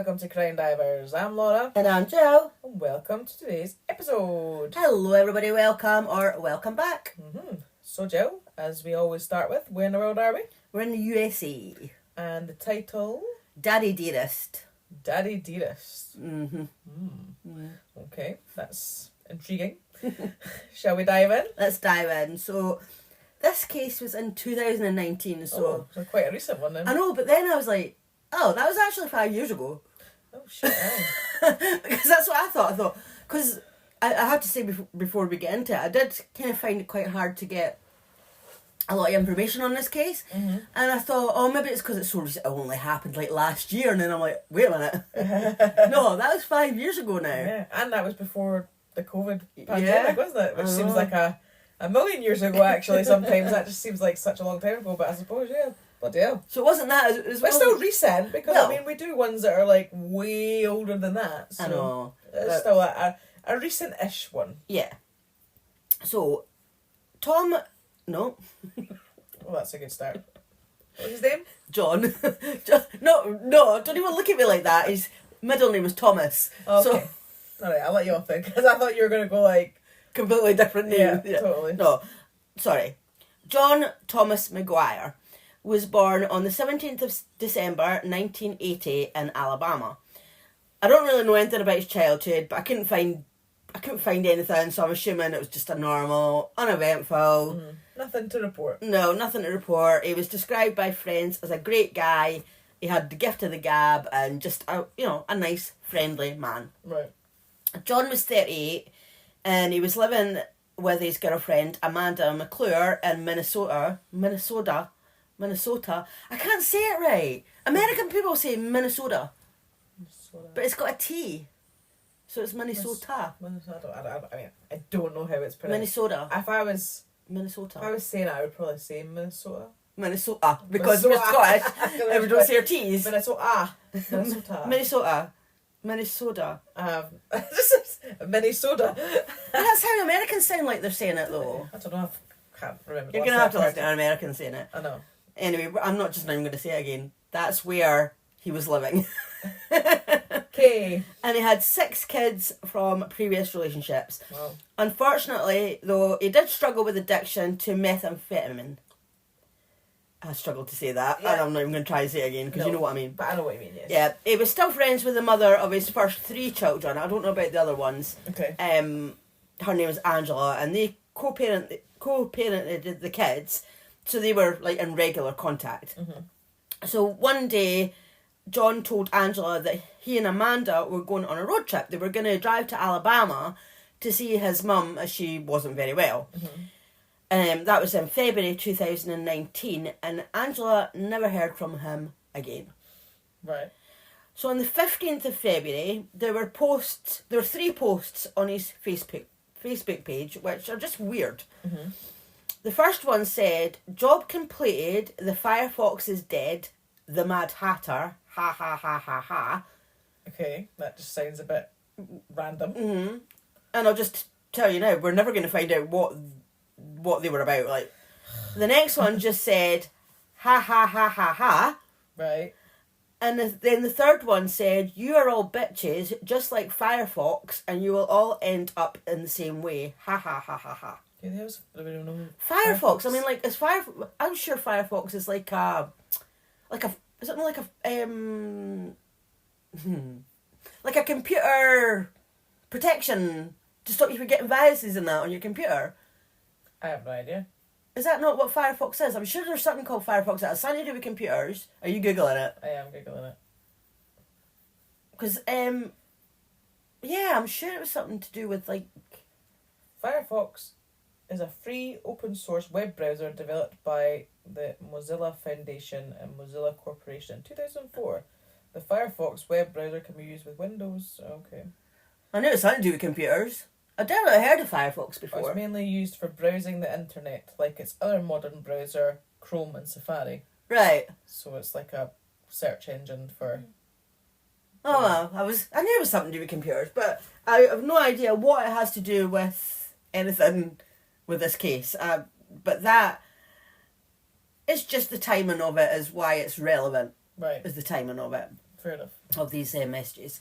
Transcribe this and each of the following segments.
welcome to CrimeDivers. I'm Laura. And I'm Joe. And welcome to today's episode. Hello everybody, welcome back. So Joe, as we always start with, where in the world are we? We're in the USA. And the title? Dearest. Dearest. Okay, that's intriguing. Shall we dive in? Let's dive in. So, this case was in 2019, so quite a recent one then. I know, but then I was like, oh, that was actually 5 years ago. Oh, shit. Because that's what I thought. Because I have to say before we get into it, I did kind of find it quite hard to get a lot of information on this case. And I thought, oh, maybe it's because it sort of only happened like last year. And then I'm like, wait a minute. No, that was 5 years ago now. Yeah, and that was before the COVID pandemic, wasn't it? Which seems like a million years ago, actually, sometimes. That just seems like such a long time ago, but I suppose, yeah. Bloody hell. So it wasn't that. It but still recent, because, I mean, we do ones that are, like, way older than that. So I know. It's still a recent-ish one. Yeah. So, Tom... No. Well, that's a good start. What's his name? John. No, don't even look at me like that. His middle name was Thomas. Okay. So, alright, I'll let you off then, because I thought you were going to go, like... completely different name. Yeah, totally. No, sorry. John Thomas McGuire was born on the 17th of December 1980 in Alabama. I don't really know anything about his childhood, but I couldn't find anything, so I'm assuming it was just a normal, uneventful. Nothing to report. No, nothing to report. He was described by friends as a great guy. He had the gift of the gab and just a nice, friendly man. Right. John was 38 and he was living with his girlfriend Amanda McGuire in Minnesota. I can't say it right. American people say Minnesota. But it's got a T. So it's Minnesota. I don't know how it's pronounced. Minnesota. If I was saying it, I would probably say Minnesota. Minnesota. Because we're Scottish and we don't say our T's. Minnesota. Minnesota. Minnesota. That's how Americans sound like they're saying it though. I don't know. I can't remember. You're going to have to listen to an American saying it. I know. Anyway, I'm not just even going to say it again. That's where he was living. Okay. And he had 6 kids from previous relationships. Wow. Unfortunately, though, he did struggle with addiction to methamphetamine. I struggled to say that, and I'm not even going to try to say it again, because you know what I mean. But I know what you mean, yes. Yeah, he was still friends with the mother of his first 3 children. I don't know about the other ones. Okay. Her name was Angela, and they co-parented the kids, so they were, like, in regular contact. So one day, John told Angela that he and Amanda were going on a road trip. They were going to drive to Alabama to see his mum, as she wasn't very well. That was in February 2019, and Angela never heard from him again. Right. So on the 15th of February, there were 3 posts on his Facebook page, which are just weird. The first one said, "Job completed, the Firefox is dead, the Mad Hatter, ha ha ha ha ha." Okay, that just sounds a bit random. And I'll just tell you now, we're never going to find out what they were about. Like, the next one just said, ha ha ha ha ha. Right. And then the third one said, "You are all bitches, just like Firefox, and you will all end up in the same way. Ha ha ha ha ha." Yeah, there's Firefox. I mean, like, I'm sure Firefox is like a computer protection to stop you from getting viruses and that on your computer. I have no idea. Is that not what Firefox is? I'm sure there's something called Firefox that has something to do with computers. Are you Googling it? I am Googling it. Because, yeah, I'm sure it was something to do with, like... Firefox is a free open-source web browser developed by the Mozilla Foundation and Mozilla Corporation in 2004. The Firefox web browser can be used with Windows. Okay. I knew it was something to do with computers. I've never heard of Firefox before. It's mainly used for browsing the internet, like its other modern browser, Chrome and Safari. Right. So it's like a search engine for... Oh, well, I knew it was something to do with computers, but I have no idea what it has to do with anything with this case. But that... It's just the timing of it is why it's relevant. Right. Is the timing of it. Fair enough. of these messages.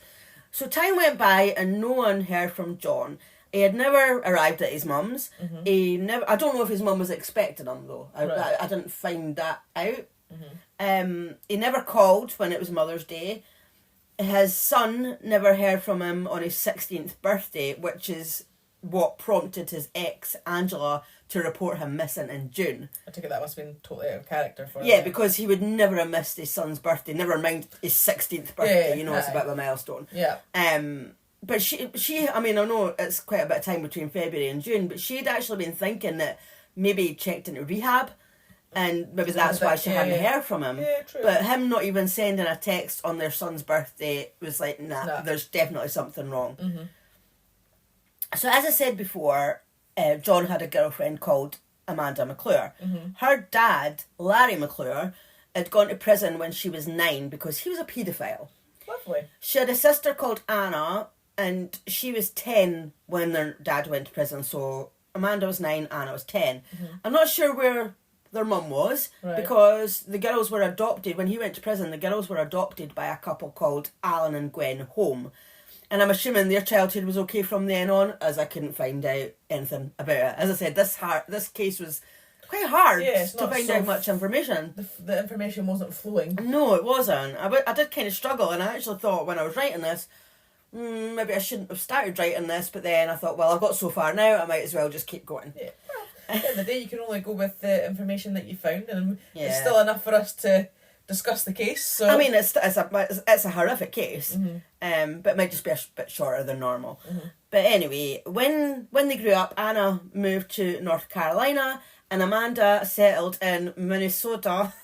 So time went by and no one heard from John. He had never arrived at his mum's. Mm-hmm. I don't know if his mum was expecting him though. Right. I didn't find that out. Mm-hmm. He never called when it was Mother's Day. His son never heard from him on his 16th birthday, which is what prompted his ex, Angela, to report him missing in June. I take it that must have been totally out of character for him. Yeah, because he would never have missed his son's birthday, never mind his 16th birthday, it's a bit of a milestone. Yeah. But she, I mean, I know it's quite a bit of time between February and June, but she'd actually been thinking that maybe he checked into rehab, and maybe that's why she hadn't heard from him. Yeah, true. But him not even sending a text on their son's birthday was like, nah. There's definitely something wrong. Mm-hmm. So as I said before, John had a girlfriend called Amanda McGuire. Mm-hmm. Her dad, Larry McGuire, had gone to prison when she was 9 because he was a paedophile. Lovely. She had a sister called Anna, and she was 10 when their dad went to prison. So Amanda was 9, Anna was 10. Mm-hmm. I'm not sure where their mum was, Right. because the girls were adopted. When he went to prison, the girls were adopted by a couple called Alan and Gwen Home. And I'm assuming their childhood was okay from then on, as I couldn't find out anything about it. As I said, this case was quite hard to find out much information. The information wasn't flowing. No, it wasn't. I did kind of struggle, and I actually thought when I was writing this, maybe I shouldn't have started writing this, but then I thought, well, I've got so far now, I might as well just keep going. Yeah. Well, at the end of the day, you can only go with the information that you found, and Yeah. it's still enough for us to discuss the case. So I mean, it's a horrific case, Mm-hmm. but it might just be a bit shorter than normal. Mm-hmm. But anyway, when they grew up, Anna moved to North Carolina, and Amanda settled in Minnesota.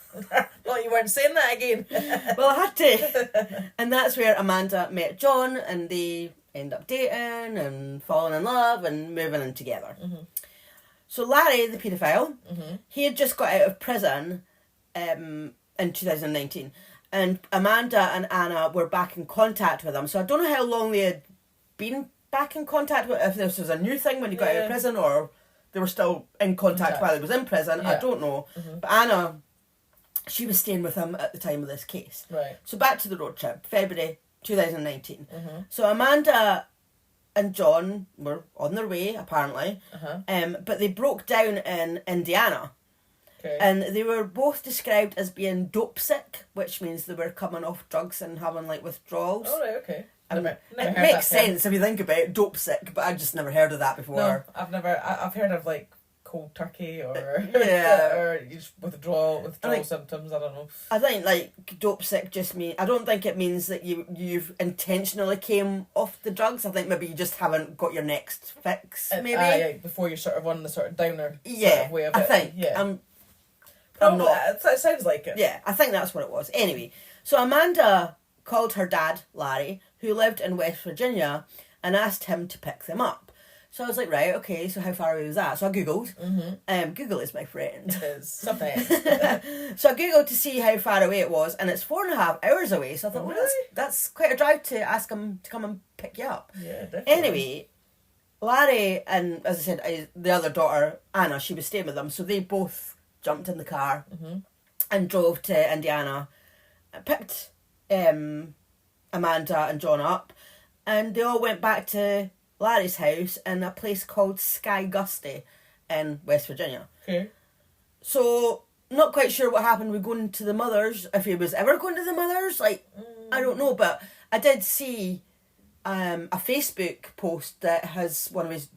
Well, you weren't saying that again. Well, I had to. And that's where Amanda met John, and they end up dating and falling in love and moving in together. Mm-hmm. So Larry, the paedophile, Mm-hmm. he had just got out of prison in 2019, and Amanda and Anna were back in contact with him. So I don't know how long they had been back in contact with, if this was a new thing when he got out of prison, or they were still in contact while he was in prison. I don't know. Mm-hmm. But Anna, she was staying with him at the time of this case. Right. So back to the road trip, February 2019. Mm-hmm. So Amanda and John were on their way, apparently, Uh-huh. but they broke down in Indiana. Okay. And they were both described as being dope sick, which means they were coming off drugs and having like withdrawals. Oh, right, okay. Never It heard makes that term. sense if you think about it, dope sick, but I just never heard of that before. No, I've never. I've heard of like cold turkey or Yeah. or just withdrawal think- symptoms. I don't know. I think like dope sick just mean, I don't think it means that you've intentionally came off the drugs. I think maybe you just haven't got your next fix, maybe. Yeah, before you're sort of on the sort of downer Yeah, sort of way of I it. think. Yeah. I'm Probably, not. it sounds like it. Yeah, I think that's what it was. Anyway, so Amanda called her dad, Larry, who lived in West Virginia, and asked him to pick them up. So I was like, right, okay, so how far away was that? So I Googled. Mm-hmm. Google is my friend. It is sometimes. So I Googled to see how far away it was, and it's 4.5 hours away. So I thought, well, Really? that's quite a drive to ask him to come and pick you up. Yeah, definitely. Anyway, Larry and, as I said, the other daughter, Anna, she was staying with them, so they both jumped in the car Mm-hmm. and drove to Indiana, picked Amanda and John up, and they all went back to Larry's house in a place called Sky Gusty in West Virginia. Okay. So, not quite sure what happened with going to the mothers, if he was ever going to the mothers, like, I don't know, but I did see a Facebook post that has one of his,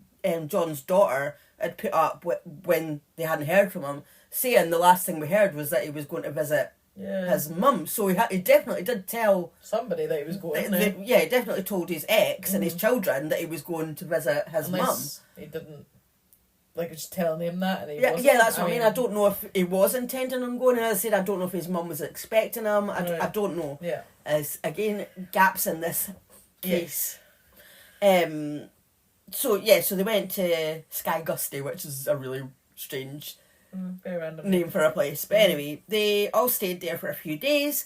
John's daughter had put up when they hadn't heard from him, saying the last thing we heard was that he was going to visit his mum. So he definitely did tell Somebody that he was going. he definitely told his ex and his children that he was going to visit his mum. Unless he didn't, like, just telling him that. And he Yeah, wasn't. that's what I mean. I don't know if he was intending on going. As I said, I don't know if his mum was expecting him. I don't know. Yeah. As again, gaps in this case. So they went to Sky Gusty, which is a really strange Very random. name for a place. But anyway, they all stayed there for a few days.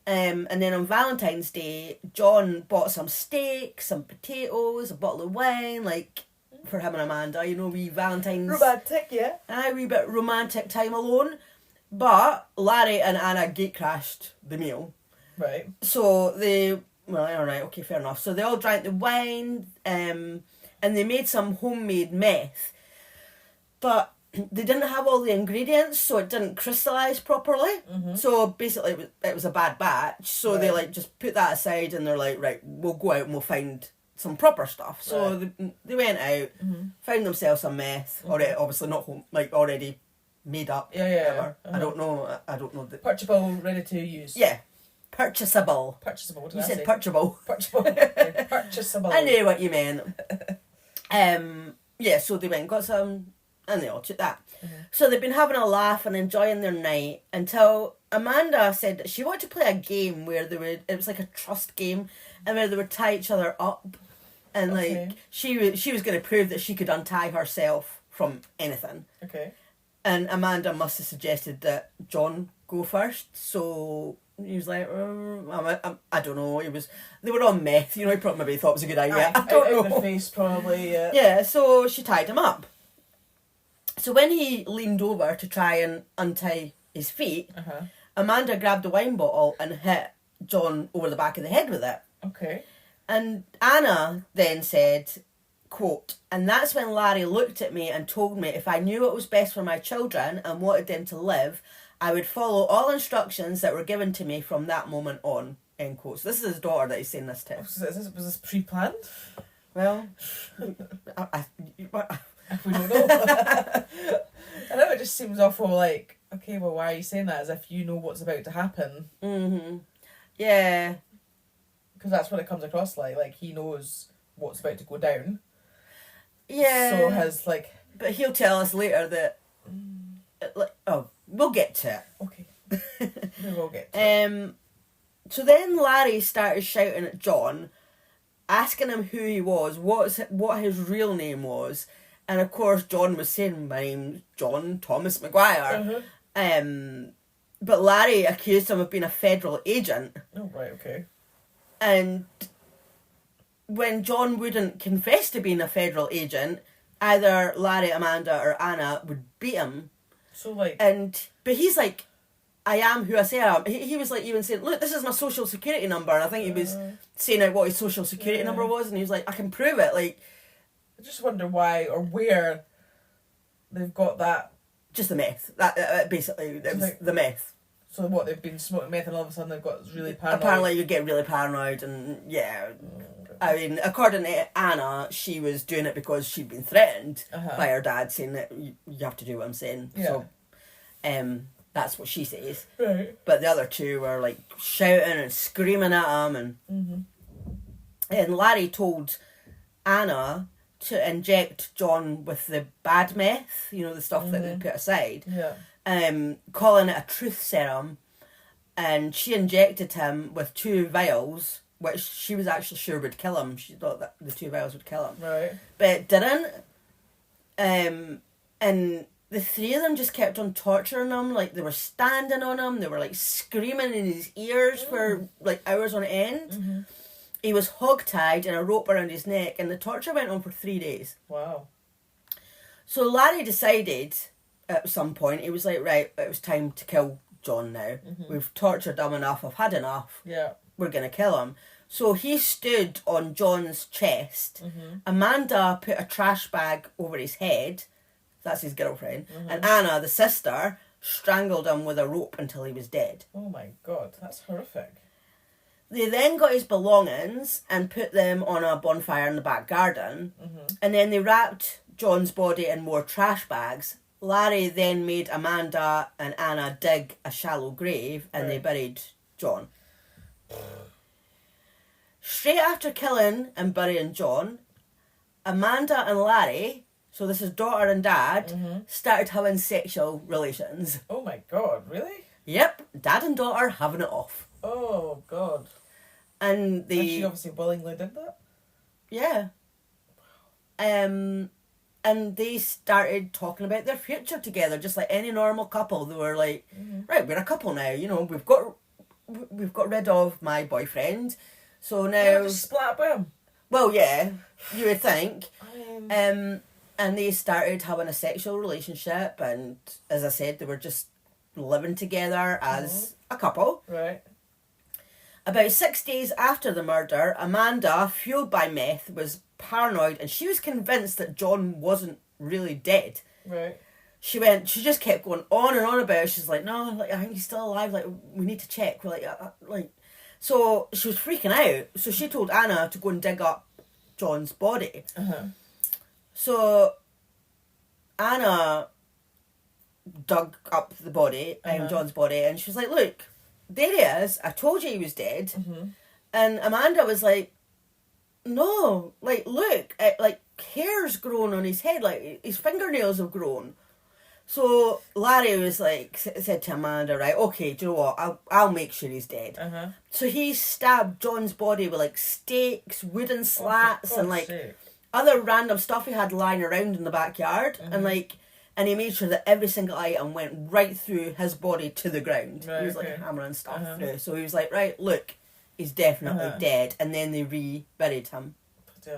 And then on Valentine's Day, John bought some steak, some potatoes, a bottle of wine, like, for him and Amanda, wee Valentine's... Romantic, yeah. A wee bit romantic time alone. But Larry and Anna gate crashed the meal. Right. So alright, okay, fair enough. So they all drank the wine, and they made some homemade meth. But they didn't have all the ingredients, so it didn't crystallise properly. Mm-hmm. So basically it was a bad batch. So they like just put that aside, and they're like, right, we'll go out and we'll find some proper stuff. So they went out, found themselves some meth, already, obviously not home, like already made up. Yeah. I don't know the... Purchasable, ready to use. Yeah. Purchasable. Purchasable, did You I said say? purchasable. Purchasable. Purchasable. I knew what you meant. Yeah, so they went and got some, and they all took that. Mm-hmm. So they've been having a laugh and enjoying their night until Amanda said that she wanted to play a game where it was like a trust game, and where they would tie each other up, and like she was going to prove that she could untie herself from anything. Okay. And Amanda must have suggested that John go first, so he was like, I don't know. They were on meth, you know. He probably maybe thought it was a good idea. I don't know. Out of the face, probably. Yeah. Yeah. So she tied him up. So when he leaned over to try and untie his feet, Amanda grabbed a wine bottle and hit John over the back of the head with it. Okay. And Anna then said, quote, "And that's when Larry looked at me and told me if I knew what was best for my children and wanted them to live, I would follow all instructions that were given to me from that moment on," end quote. So this is his daughter that he's saying this to. Was this pre-planned? Well, we don't know. I know it just seems awful like, okay, well, why are you saying that? As if you know what's about to happen. Mm-hmm. Yeah. Because that's what it comes across like. Like, he knows what's about to go down. Yeah. So has, like... But he'll tell us later that... we'll get to it. Okay. We will get to it. So then Larry started shouting at John, asking him who he was, what his real name was. And of course, John was saying, "My name's John Thomas McGuire." But Larry accused him of being a federal agent. Oh, right, okay. And when John wouldn't confess to being a federal agent, either Larry, Amanda, or Anna would beat him. So, like... But he's like, "I am who I say I am." He was like even saying, "Look, this is my social security number." And I think he was saying out what his social security number was, and he was like, "I can prove it." Like, I just wonder why or where they've got that. Just the meth. That basically, it was the meth. So what, they've been smoking meth and all of a sudden they've got really paranoid? Apparently you get really paranoid, and yeah. I mean, according to Anna, she was doing it because she'd been threatened by her dad, saying that you have to do what I'm saying. Yeah. So, that's what she says. Right. But the other two were like shouting and screaming at him, and Larry told Anna to inject John with the bad meth, you know, the stuff that they put aside. Yeah. Calling it a truth serum, and she injected him with 2 vials, which she was actually sure would kill him. She thought that the 2 vials would kill him. Right. But it didn't. And the 3 of them just kept on torturing him. Like, they were standing on him. They were, like, screaming in his ears for, like, hours on end. He was hog-tied and a rope around his neck, and the torture went on for 3 days. Wow. So Larry decided at some point, he was like, right, it was time to kill John now. We've tortured him enough. I've had enough. Yeah. We're going to kill him. So he stood on John's chest. Amanda put a trash bag over his head. That's his girlfriend. And Anna, the sister, strangled him with a rope until he was dead. Oh my God, that's horrific. They then got his belongings and put them on a bonfire in the back garden. And then they wrapped John's body in more trash bags. Larry then made Amanda and Anna dig a shallow grave, and they buried John. Straight after killing and burying John, Amanda and Larry, so this is daughter and dad, started having sexual relations. Oh my God, really? Yep, dad and daughter having it off. Oh God. And she obviously willingly did that? Yeah. And they started talking about their future together, just like any normal couple. They were like, right, we're a couple now. You know, we've got rid of my boyfriend, so now just split up with him. Well, yeah, you would think. And they started having a sexual relationship, and as I said, they were just living together as a couple. Right. About 6 days after the murder, Amanda, fueled by meth, was paranoid and she was convinced that John wasn't really dead. Right. She just kept going on and on about it. She's like, no, like, I think he's still alive. Like, we need to check. We're like, so she was freaking out. So she told Anna to go and dig up John's body. So Anna dug up the body, John's body, and she was like, look, there he is. I told you he was dead. And Amanda was like, no, like, look, like, hair's grown on his head, like, his fingernails have grown. So Larry was like, said to Amanda, right, okay, do you know what, I'll make sure he's dead. So he stabbed John's body with like stakes, wooden slats, and like other random stuff he had lying around in the backyard, and he made sure that every single item went right through his body to the ground. He was like hammering stuff through. So he was like, right, look, he's definitely dead. And then they reburied him.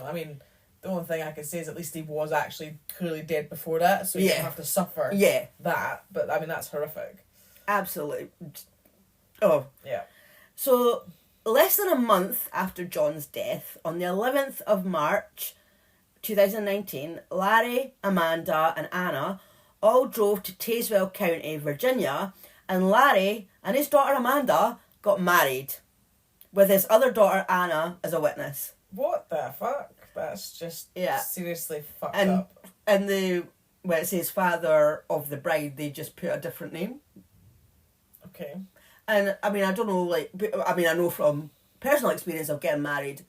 I mean, the only thing I can say is at least he was actually clearly dead before that, so he didn't have to suffer that. But, I mean, that's horrific. Absolutely. Oh. Yeah. So, less than a month after John's death, on the 11th of March 2019, Larry, Amanda and Anna all drove to Tazewell County, Virginia, and Larry and his daughter Amanda got married, with his other daughter Anna as a witness. What the fuck? That's just seriously fucked up. And where it says father of the bride, they just put a different name. Okay. And, I mean, I don't know, like, I mean, I know from personal experience of getting married,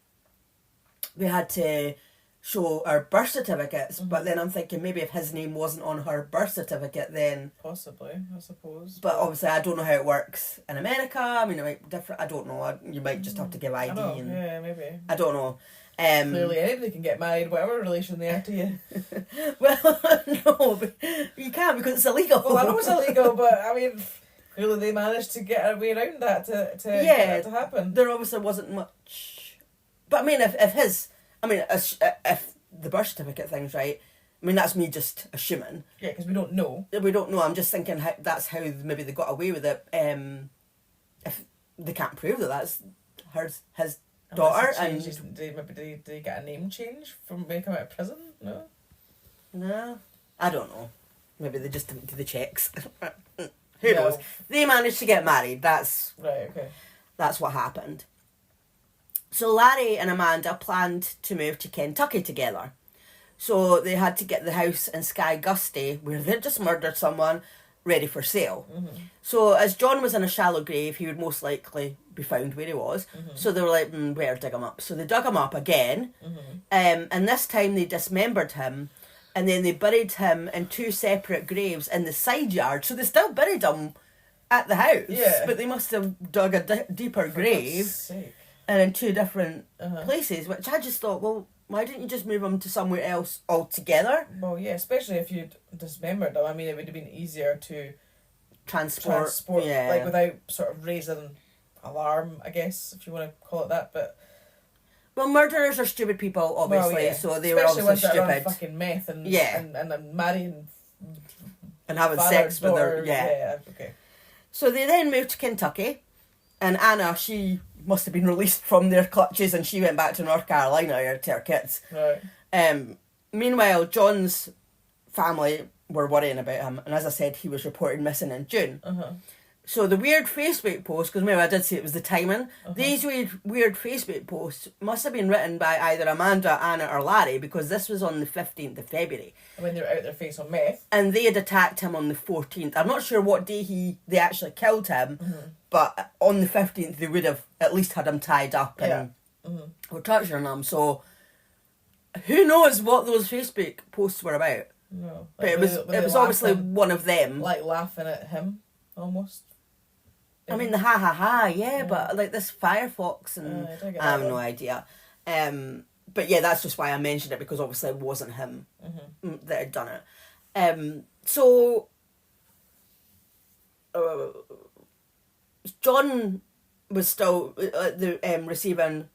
we had to show our birth certificates, but then I'm thinking maybe if his name wasn't on her birth certificate, then... Possibly, I suppose. But obviously, I don't know how it works in America. I mean, it might be different. I don't know. You might just have to give ID. Yeah, maybe. I don't know. Clearly, anybody can get married, whatever relation they are to you. Well, no, but you can't because it's illegal. Well, I know it's illegal, but I mean, clearly they managed to get a way around that to get that to happen. There obviously wasn't much. But I mean, if the birth certificate thing's right, I mean, that's me just assuming. Yeah, because we don't know. We don't know. I'm just thinking that's how maybe they got away with it. If they can't prove that that's his daughter, and did he get a name change from when he came out of prison? No, I don't know. Maybe they just didn't do the checks. Who knows? They managed to get married. That's right. Okay. That's what happened. So Larry and Amanda planned to move to Kentucky together. So they had to get the house in Sky Gusty, where they'd just murdered someone, ready for sale. So as John was in a shallow grave, he would most likely be found where he was. So they were like, better dig him up. So they dug him up again, and this time they dismembered him, and then they buried him in two separate graves in the side yard. So they still buried him at the house, but they must have dug a deeper grave, and in two different places, which I just thought, well, why didn't you just move him to somewhere else altogether? Well, yeah, especially if you'd dismembered them. I mean, it would have been easier to transport like without sort of raising alarm, I guess, if you want to call it that. But well, murderers are stupid people, obviously, so they were obviously stupid. Especially fucking meth and marrying and having sex with her. Yeah, okay. So they then moved to Kentucky, and Anna, she must have been released from their clutches, and she went back to North Carolina to her kids. Right. Meanwhile, John's family were worrying about him, and as I said, he was reported missing in June. So the weird Facebook post, because maybe I did say it was the timing, these weird Facebook posts must have been written by either Amanda, Anna or Larry, because this was on the 15th of February. When they were out their face on meth. And they had attacked him on the 14th. I'm not sure what day they actually killed him, but on the 15th they would have at least had him tied up and were torturing him. So who knows what those Facebook posts were about? No. But it was obviously one of them. Like laughing at him, almost. I mean, the ha, but like this Firefox and I have no idea. But yeah, that's just why I mentioned it, because obviously it wasn't him that had done it. So John was still receiving,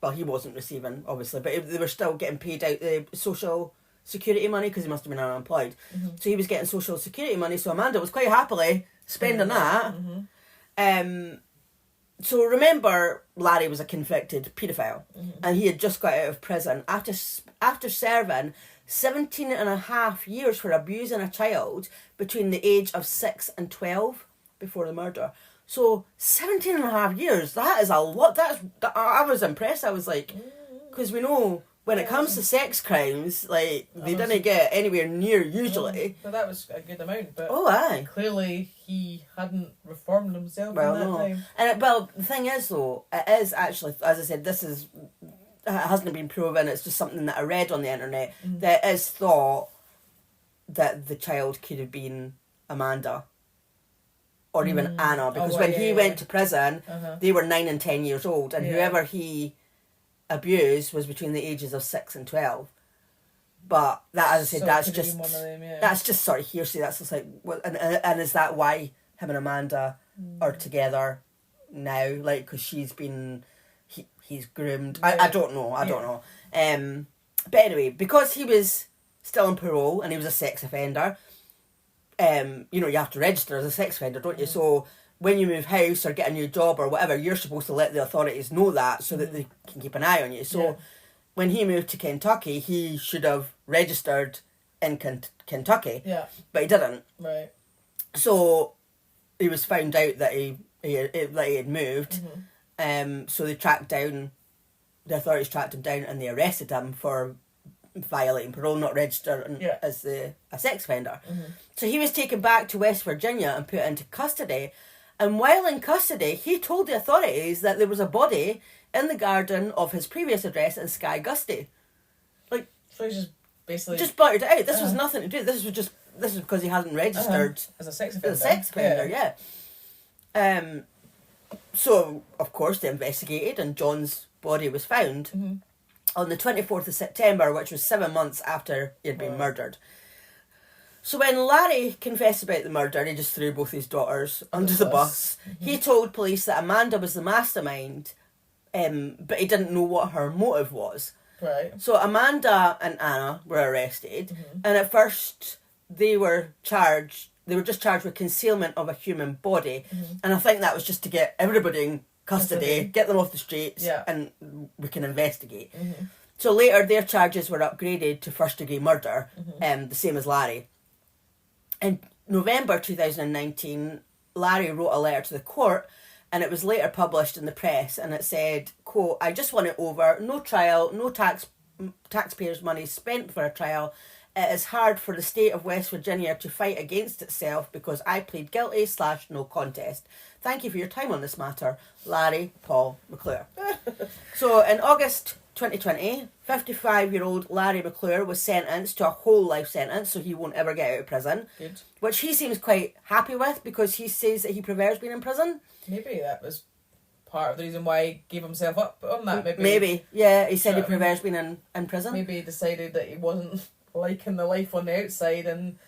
well, he wasn't receiving, obviously, but they were still getting paid out the social security money, because he must have been unemployed. So he was getting social security money, so Amanda was quite happily spending that. So remember, Larry was a convicted paedophile, and he had just got out of prison after serving 17 and a half years for abusing a child between the age of 6 and 12 before the murder. So 17 and a half years, that is a lot. I was impressed. I was like, because we know when it comes to sex crimes, like, they didn't get anywhere near usually. So that was a good amount, but aye. clearly he hadn't reformed himself in that time. And the thing is, though, it is actually, as I said, it hasn't been proven, it's just something that I read on the internet, that it is thought that the child could have been Amanda. Or even Anna, because when he went to prison, they were 9 and 10 years old, and whoever he abused was between the ages of 6 and 12. But that, as I said, that's just one of them, that's just sort of hearsay. That's just like, and is that why him and Amanda are together now? Like, because she's been, he's groomed. I don't know. I don't know. But anyway, because he was still on parole and he was a sex offender, you know, you have to register as a sex offender, don't you? So when you move house or get a new job or whatever, you're supposed to let the authorities know that so that they can keep an eye on you. So when he moved to Kentucky, he should have registered in Kentucky. Yeah. But he didn't. Right. So he was found out that he had moved. So the authorities tracked him down and they arrested him for violating parole, not registering as a sex offender. So he was taken back to West Virginia and put into custody. And while in custody, he told the authorities that there was a body in the garden of his previous address in Sky Gusty. Like, so he's just basically just blurted it out. This was nothing to do. This was because he hadn't registered as a sex offender. As a sex offender, So of course they investigated, and John's body was found on the 24th of September, which was 7 months after he had been murdered. So when Larry confessed about the murder, he just threw both his daughters under the bus. He told police that Amanda was the mastermind, but he didn't know what her motive was. Right. So Amanda and Anna were arrested, and at first they were just charged with concealment of a human body, and I think that was just to get everybody in custody, get them off the streets, and we can investigate. So later their charges were upgraded to first-degree murder, the same as Larry. In November 2019, Larry wrote a letter to the court, and it was later published in the press, and it said, quote, "I just want it over, no trial, no taxpayers' money spent for a trial. It is hard for the state of West Virginia to fight against itself because I plead guilty / no contest. Thank you for your time on this matter. Larry Paul McGuire." So in August 2020, 55-year-old Larry McGuire was sentenced to a whole life sentence, so he won't ever get out of prison. Good. Which he seems quite happy with because he says that he prefers being in prison. Maybe that was part of the reason why he gave himself up on that. Maybe. Yeah, he said he prefers being in prison. Maybe he decided that he wasn't liking the life on the outside, and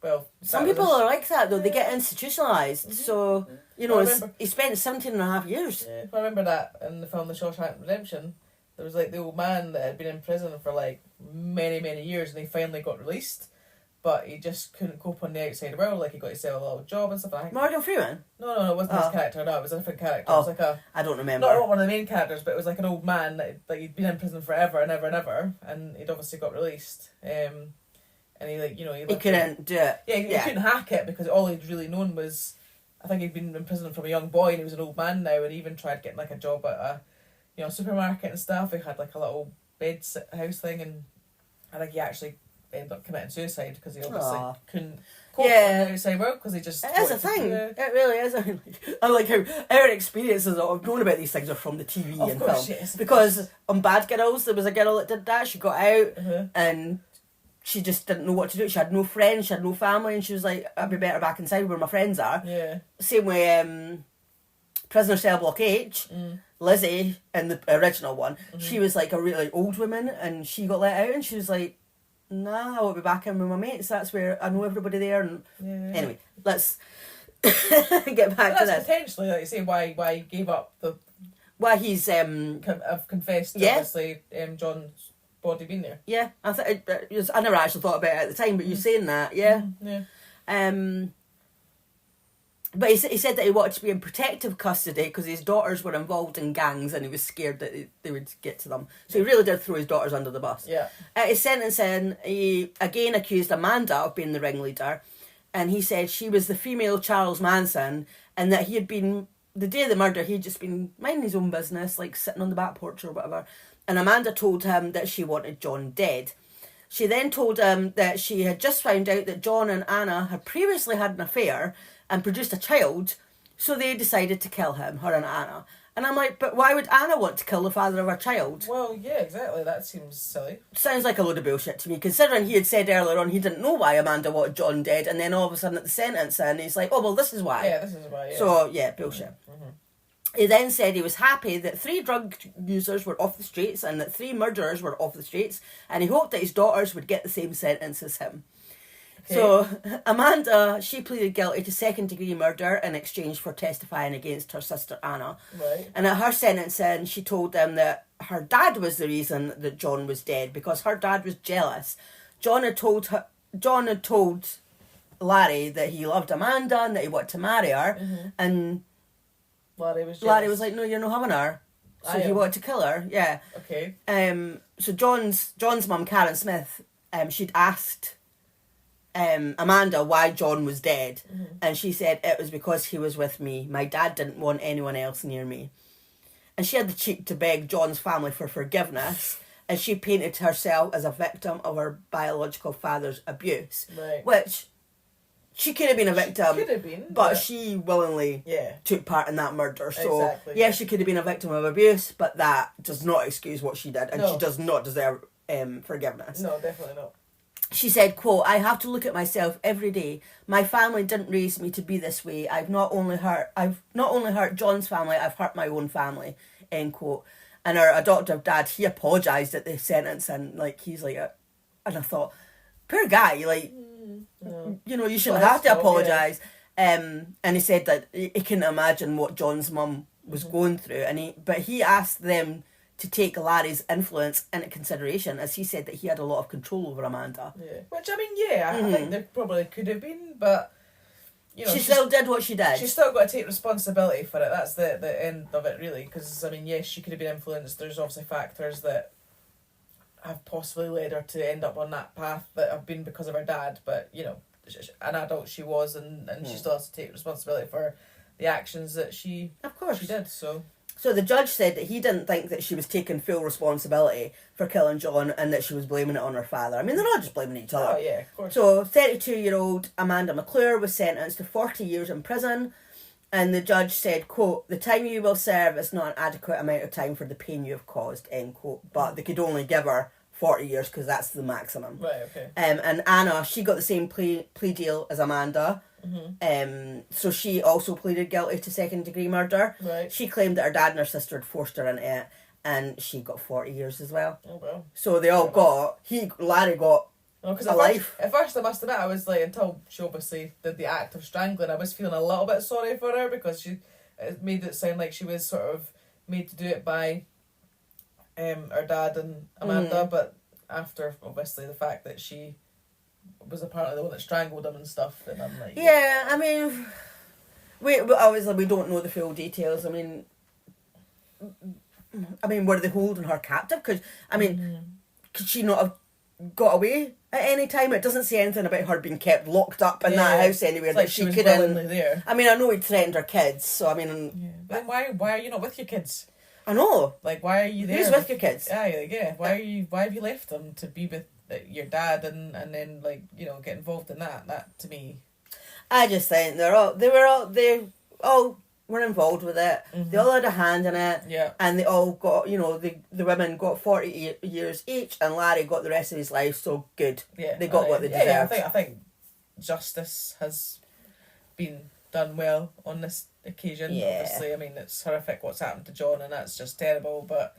well, some people are like that though. They get institutionalised. So you know, he spent 17 and a half years. Yeah, I remember that in the film The Shawshank Redemption. There was like the old man that had been in prison for like many years, and he finally got released, but he just couldn't cope on the outside world. Like, he got himself a little job and stuff like that. Morgan Freeman? No, it wasn't his character. No, it was a different character. It was like I don't remember. Not one of the main characters, but it was like an old man that like he'd been in prison forever and ever, and he'd obviously got released. And he couldn't do it. Yeah, he couldn't hack it because all he'd really known was, I think he'd been in prison from a young boy, and he was an old man now, and he even tried getting like a job at a supermarket and stuff. He had like a little bed house thing, and I think he actually ended up committing suicide because he obviously couldn't cope on the outside world because he just... It is a thing. It really is. I like how our experiences of knowing about these things are from the TV and film. Yes, because on Bad Girls, there was a girl that did that. She got out and she just didn't know what to do. She had no friends, she had no family, and she was like, I'd be better back inside where my friends are. Yeah. Same way Prisoner Cell Block H... Lizzie, in the original one, she was like a really old woman, and she got let out, and she was like, nah, I won't be back in with my mates, that's where I know everybody there. And anyway, let's get back to this. Potentially, like you say, why he gave up why he's I've confessed obviously John's body being there. Yeah, I never actually thought about it at the time, but you're saying that, But he said that he wanted to be in protective custody because his daughters were involved in gangs and he was scared that they would get to them. So he really did throw his daughters under the bus. Yeah. At his sentencing, he again accused Amanda of being the ringleader, and he said she was the female Charles Manson and that he had been, the day of the murder, he'd just been minding his own business, like sitting on the back porch or whatever. And Amanda told him that she wanted John dead. She then told him that she had just found out that John and Anna had previously had an affair and produced a child, so they decided to kill him, her and Anna. And I'm like, but why would Anna want to kill the father of her child? Well, yeah, exactly. That seems silly. Sounds like a load of bullshit to me, considering he had said earlier on he didn't know why Amanda wanted John dead, and then all of a sudden at the sentencing he's like, oh, well, this is why. Yeah, this is why, yeah. So, yeah, bullshit. Mm-hmm. He then said he was happy that 3 drug users were off the streets and that 3 murderers were off the streets, and he hoped that his daughters would get the same sentence as him. Okay. So, Amanda, she pleaded guilty to second-degree murder in exchange for testifying against her sister Anna. Right. And at her sentencing, she told them that her dad was the reason that John was dead, because her dad was jealous. John had told Larry that he loved Amanda and that he wanted to marry her, and Larry was like, no, you're not having her. So he wanted to kill her, yeah. Okay. So John's mum, Karen Smith, she'd asked Amanda why John was dead, and she said it was because he was with me. My dad didn't want anyone else near me. And she had the cheek to beg John's family for forgiveness, and she painted herself as a victim of her biological father's abuse. Right. Which she could have been a victim, but yeah. she willingly took part in that murder. So, exactly, yeah, she could have been a victim of abuse, but that does not excuse what she did, and she does not deserve forgiveness. No, definitely not. She said, quote, I have to look at myself every day. My family didn't raise me to be this way. I've not only hurt John's family, I've hurt my own family, end quote. And her adoptive dad, he apologised at the sentence, and like he's like, and I thought, poor guy, like, you know, you shouldn't have to apologise. Yeah. And he said that he couldn't imagine what John's mum was going through, but he asked them to take Larry's influence into consideration, as he said that he had a lot of control over Amanda. Yeah. Which, I mean, I think there probably could have been, but, you know... She still did what she did. She's still got to take responsibility for it. That's the end of it, really. Because, I mean, yes, she could have been influenced. There's obviously factors that have possibly led her to end up on that path that have been because of her dad, but, you know, an adult she was, and she still has to take responsibility for the actions that she did, so... So the judge said that he didn't think that she was taking full responsibility for killing John and that she was blaming it on her father. I mean, they're not just blaming each other. Oh, yeah, of course. So 32-year-old Amanda McGuire was sentenced to 40 years in prison, and the judge said, quote, the time you will serve is not an adequate amount of time for the pain you have caused, end quote. But they could only give her 40 years because that's the maximum. Right, okay. And Anna, she got the same plea deal as Amanda. So she also pleaded guilty to second-degree murder. Right. She claimed that her dad and her sister had forced her into it, and she got 40 years as well. Oh, well. So they all Larry got a life. At first, I must admit, I was like, until she obviously did the act of strangling, I was feeling a little bit sorry for her, because it made it sound like she was sort of made to do it by her dad and Amanda, but after, obviously, the fact that she was apparently the one that strangled him and stuff, and I'm like... Yeah, I mean... obviously, we don't know the full details. I mean, were they holding her captive? Because, I mean, could she not have got away at any time? It doesn't say anything about her being kept locked up in that house anywhere. It's like she was willingly there. I mean, I know he'd threatened her kids, so I mean... Yeah. But why are you not with your kids? I know. Like, why are you there? Who's with your kids? Yeah. Why have you left them to be with your dad and then, like, you know, get involved in that? That, to me... I just think they all were involved with it. They all had a hand in it. Yeah. And they all got, you know, the women got 40 years each, and Larry got the rest of his life, so good. Yeah. They got what they deserved. I think justice has been done well on this occasion. Yeah. Obviously, I mean, it's horrific what's happened to John, and that's just terrible, but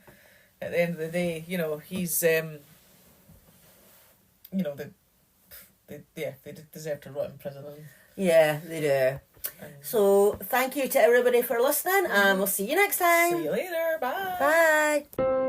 at the end of the day, you know, he's, you know, they deserve to rot in prison. Yeah, they do. So, thank you to everybody for listening, and we'll see you next time. See you later. Bye. Bye.